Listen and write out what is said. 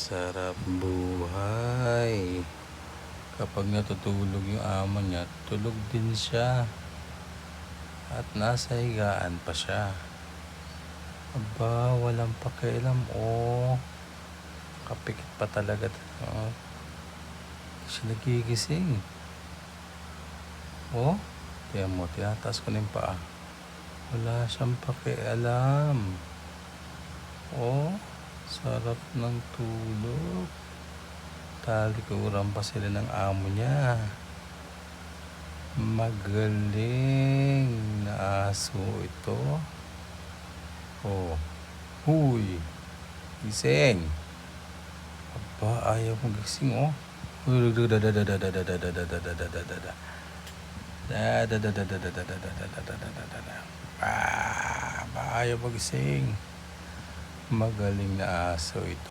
Sarap buhay. Kapag natutulog yung amo niya, tulog din siya. At nasa higaan pa siya. Aba, walang pakialam. Kapikit pa talaga. Siya nagigising. Tiyan mo, tinataas ko na yung paa. Wala siyang pakialam. Sarap ng tulog. Talikuran pa sila ng amo niya. Magaling na aso ito. Huy, gising. Aba, ayaw mong gising, ayaw magising. Magaling na aso ito.